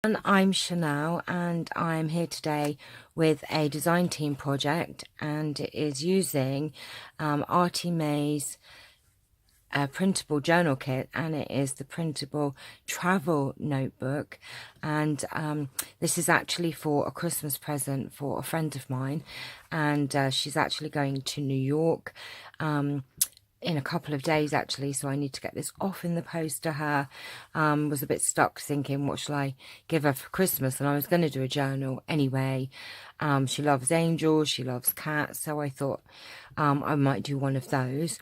And I'm Channelle, and I'm here today with a design team project, and it is using ArtyMAZE printable journal kit, and it is the printable travel notebook. And this is actually for a Christmas present for a friend of mine, and she's actually going to New York in a couple of days actually, so I need to get this off in the post to her. Was a bit stuck thinking, what shall I give her for Christmas? And I was going to do a journal anyway. She loves angels, she loves cats, so I thought I might do one of those.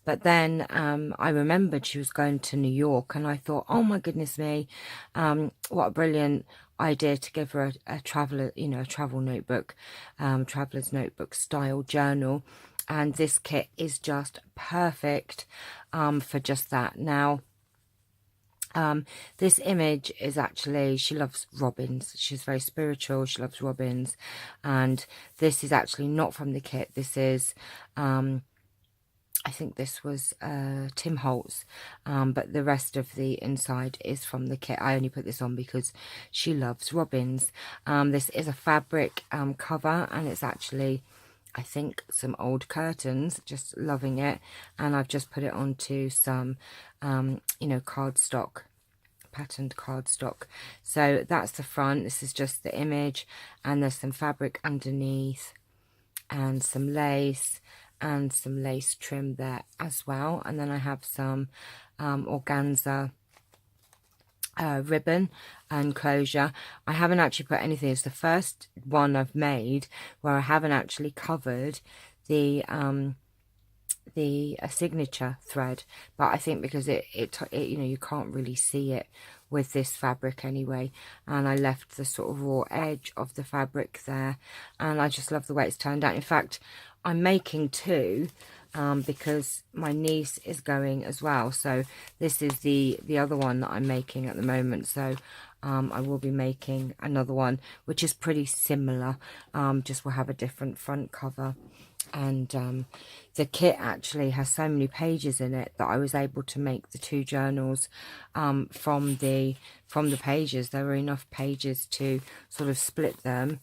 But then I remembered she was going to New York, and I thought, oh my goodness me, what a brilliant idea to give her a traveler, a travel notebook, traveler's notebook style journal. And this kit is just perfect for just that. Now, this image is actually, she loves robins. She's very spiritual. She loves robins. And this is actually not from the kit. This is, I think this was Tim Holtz, but the rest of the inside is from the kit. I only put this on because she loves robins. This is a fabric cover, and it's actually, I think, some old curtains. Just loving it. And I've just put it onto some, cardstock, patterned cardstock. So that's the front. This is just the image, and there's some fabric underneath and some lace and some lace trim there as well. And then I have some organza ribbon and closure. I haven't actually put anything. It's the first one I've made where I haven't actually covered the signature thread, but I think because it you can't really see it with this fabric anyway, and I left the sort of raw edge of the fabric there, and I just love the way it's turned out. In fact, I'm making two because my niece is going as well, so this is the other one that I'm making at the moment. So I will be making another one which is pretty similar, just will have a different front cover. And the kit actually has so many pages in it that I was able to make the two journals from the pages. There were enough pages to sort of split them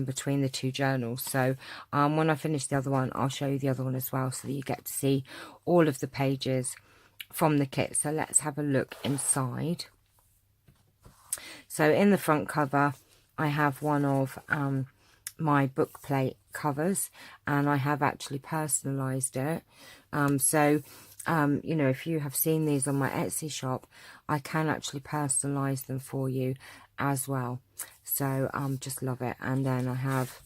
between the two journals. So when I finish the other one, I'll show you the other one as well, so that you get to see all of the pages from the kit. So let's have a look inside. So in the front cover, I have one of my book plate covers, and I have actually personalized it. If you have seen these on my Etsy shop, I can actually personalize them for you as well. So just love it. And then I have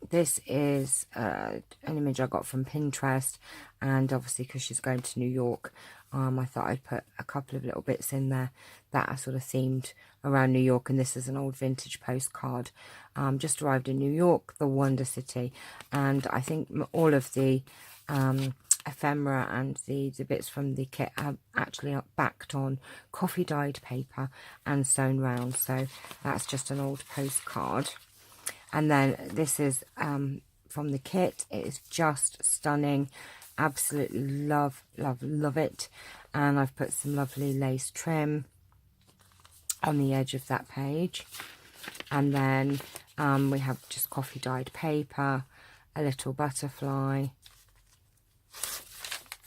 this is an image I got from Pinterest, and obviously because she's going to New York, I thought I'd put a couple of little bits in there that are sort of themed around New York. And this is an old vintage postcard. Just arrived in New York, the Wonder City, and I think all of the ephemera and the bits from the kit are actually backed on coffee dyed paper and sewn round. So that's just an old postcard. And then this is from the kit. It is just stunning. Absolutely love it. And I've put some lovely lace trim on the edge of that page. And then we have just coffee dyed paper, a little butterfly.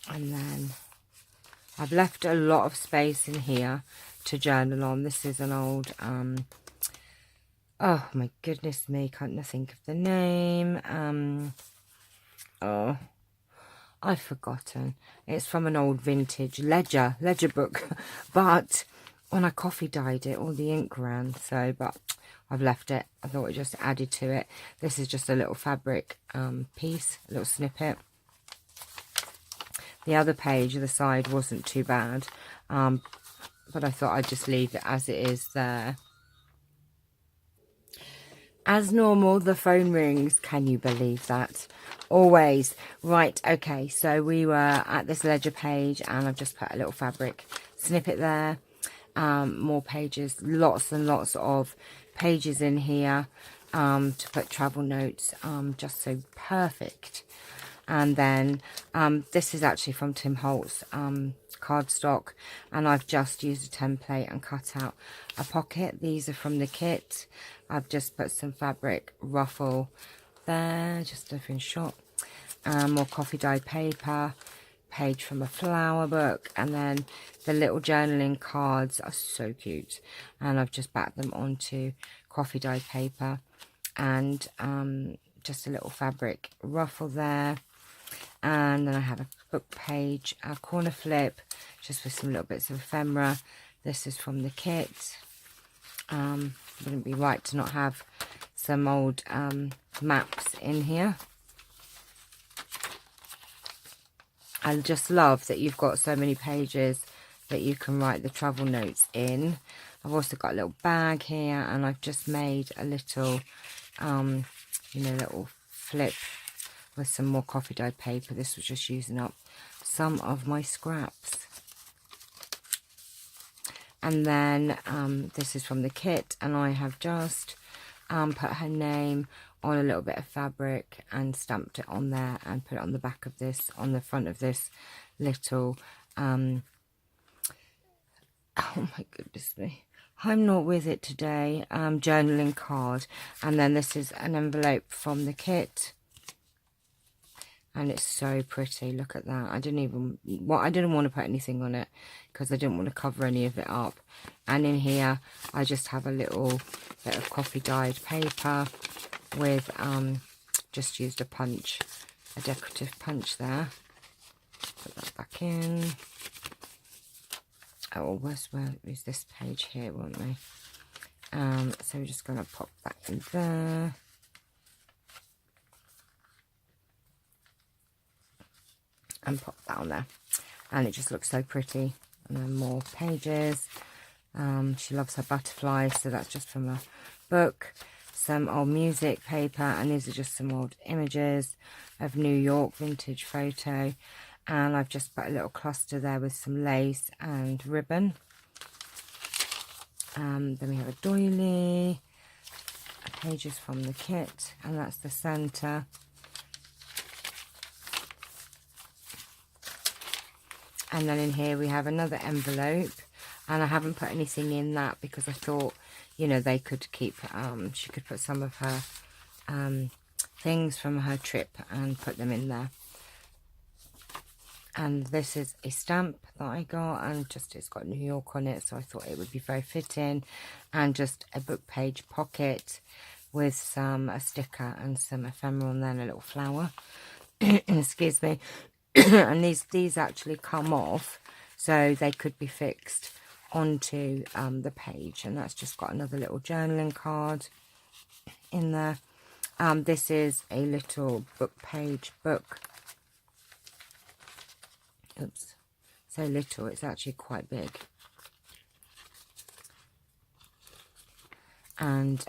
And then I've left a lot of space in here to journal on. This is an old oh my goodness me, can't think of the name. Oh, I've forgotten. It's from an old vintage ledger book, but when I coffee dyed it, all the ink ran. So, but I've left it. I thought it just added to it. This is just a little fabric piece, a little snippet. The other page, the side, wasn't too bad, but I thought I'd just leave it as it is there. As normal, the phone rings. Can you believe that? Always. Right, okay, so we were at this ledger page, and I've just put a little fabric snippet there. More pages, lots and lots of pages in here to put travel notes, just so perfect. And then this is actually from Tim Holtz cardstock, and I've just used a template and cut out a pocket. These are from the kit. I've just put some fabric ruffle there, just over in shot, more coffee dye paper, page from a flower book, and then the little journaling cards are so cute, and I've just backed them onto coffee dye paper, and just a little fabric ruffle there. And then I have a book page, a corner flip, just with some little bits of ephemera. This is from the kit. Wouldn't be right to not have some old maps in here. I just love that you've got so many pages that you can write the travel notes in. I've also got a little bag here, and I've just made a little, you know, little flip with some more coffee dye paper. This was just using up some of my scraps. And then this is from the kit, and I have just put her name on a little bit of fabric and stamped it on there and put it on the back of this, on the front of this little, oh my goodness me, I'm not with it today, journaling card. And then this is an envelope from the kit. And it's so pretty. Look at that. I didn't want to put anything on it because I didn't want to cover any of it up. And in here, I just have a little bit of coffee dyed paper with, just used a punch, a decorative punch there. Put that back in. Oh, where is this page here, won't we? So we're just going to pop that in there. And pop that on there, and it just looks so pretty. And then more pages. She loves her butterflies, so that's just from a book. Some old music paper, and these are just some old images of New York, vintage photo. And I've just put a little cluster there with some lace and ribbon. Then we have a doily, pages from the kit, and that's the centre. And then in here we have another envelope, and I haven't put anything in that because I thought, you know, they could keep, she could put some of her things from her trip and put them in there. And this is a stamp that I got, and just it's got New York on it, so I thought it would be very fitting. And just a book page pocket with a sticker and some ephemera on there and a little flower. Excuse me. And these actually come off, so they could be fixed onto the page. And that's just got another little journaling card in there. This is a little book page book. Oops, so little, it's actually quite big. And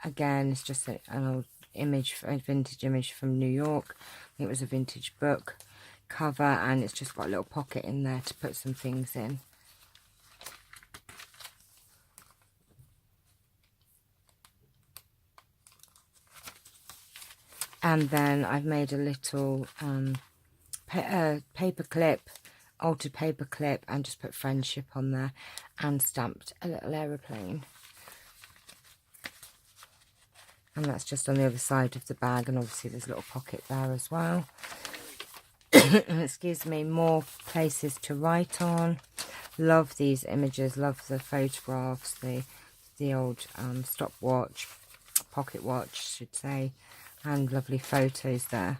again, it's just an old image, a vintage image from New York. It was a vintage book cover, and it's just got a little pocket in there to put some things in. And then I've made a little paper clip, altered paper clip, and just put friendship on there and stamped a little aeroplane. And that's just on the other side of the bag, and obviously there's a little pocket there as well. Excuse me, more places to write on. Love these images, love the photographs, the old stopwatch, pocket watch, I should say, and lovely photos there.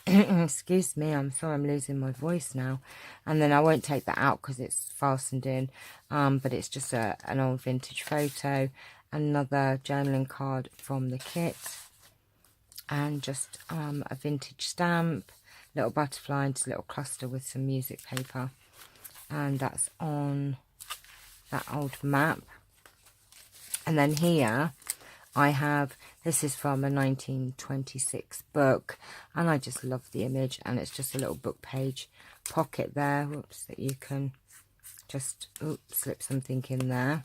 Excuse me, I'm sorry, I'm losing my voice now. And then I won't take that out because it's fastened in, but it's just an old vintage photo, another journaling card from the kit, and just a vintage stamp, little butterfly, and just a little cluster with some music paper. And that's on that old map. And then here I have, this is from a 1926 book, and I just love the image, and it's just a little book page pocket there, whoops, that you can just slip something in there.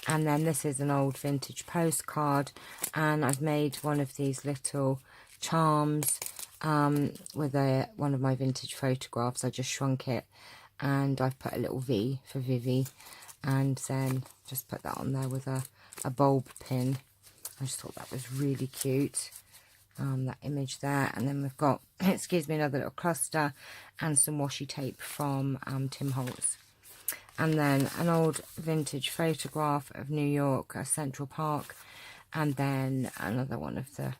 And then this is an old vintage postcard, and I've made one of these little charms with one of my vintage photographs. I just shrunk it and I've put a little V for Vivi, and then just put that on there with a bulb pin. I just thought that was really cute, that image there. And then we've got, excuse me, another little cluster and some washi tape from Tim Holtz. And then an old vintage photograph of New York, Central Park, and then another one of the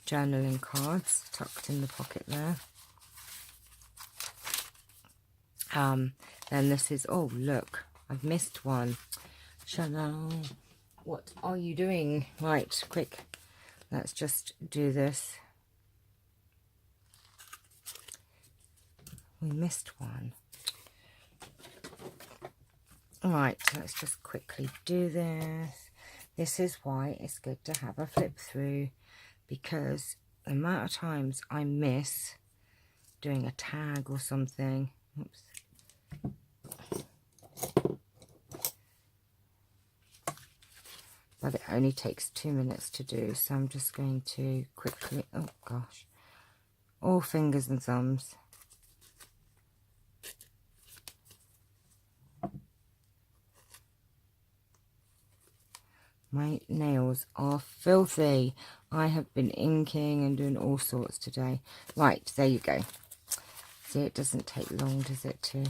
journaling cards tucked in the pocket there. Then this is, oh look, I've missed one. Channelle, what are you doing? Right, quick, let's just do this. We missed one. Right, let's just quickly do this. This is why it's good to have a flip through, because the amount of times I miss doing a tag or something. Oops. But it only takes 2 minutes to do, so I'm just going to quickly, oh gosh, all fingers and thumbs. My nails are filthy. I have been inking and doing all sorts today. Right, there you go. See, it doesn't take long, does it, to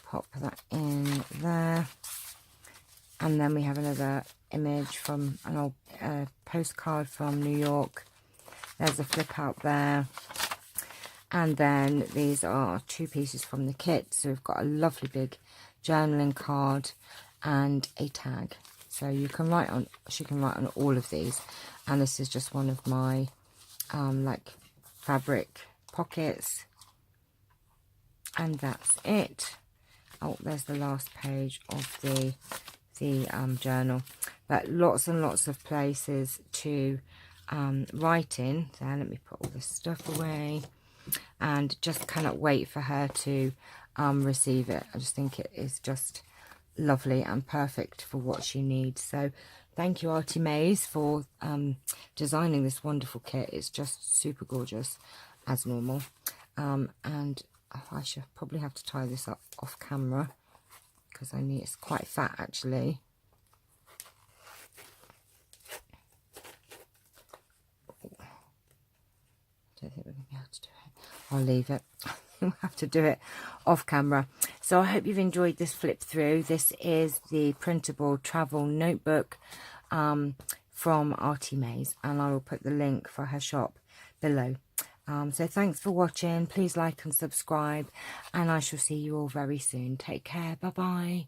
pop that in there. And then we have another image from an old postcard from New York. There's a flip out there. And then these are 2 pieces from the kit. So we've got a lovely big journaling card and a tag. So you can write on, she can write on all of these. And this is just one of my like fabric pockets. And that's it. Oh, there's the last page of the journal. But lots and lots of places to write in. So let me put all this stuff away. And just cannot wait for her to receive it. I just think it is just lovely and perfect for what she needs. So thank you, ArtyMAZE, for designing this wonderful kit. It's just super gorgeous as normal. And oh, I should probably have to tie this up off camera because I need, it's quite fat actually. I don't think we're going to be able to do it. I'll leave it. We'll have to do it off camera. So I hope you've enjoyed this flip through. This is the printable travel notebook from ArtyMAZE, and I will put the link for her shop below. So thanks for watching. Please like and subscribe, and I shall see you all very soon. Take care. Bye bye.